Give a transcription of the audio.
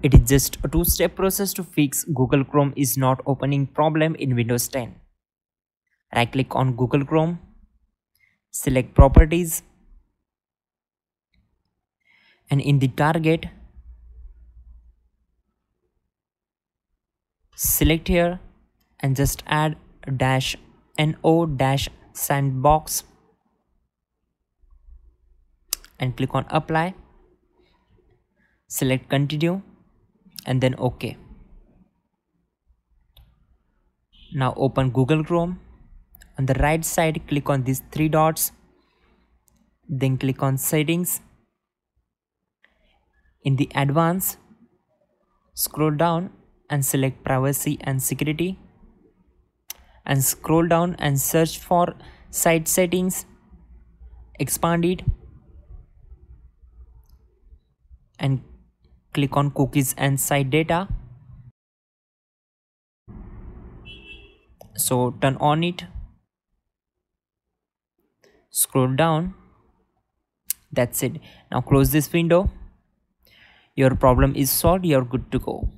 It is just a two-step process to fix Google Chrome is not opening problem in Windows 10. Right click on Google Chrome, select properties, and in the target select here and just add dash no dash sandbox and click on apply, select continue and then OK. Now open Google Chrome. On the right side click on these three dots, then click on settings. In the advanced, scroll down and select privacy and security and scroll down and search for site settings, expand it and click on cookies and site data. So turn on it, scroll down, that's it. Now close this window. Your problem is solved, you're good to go.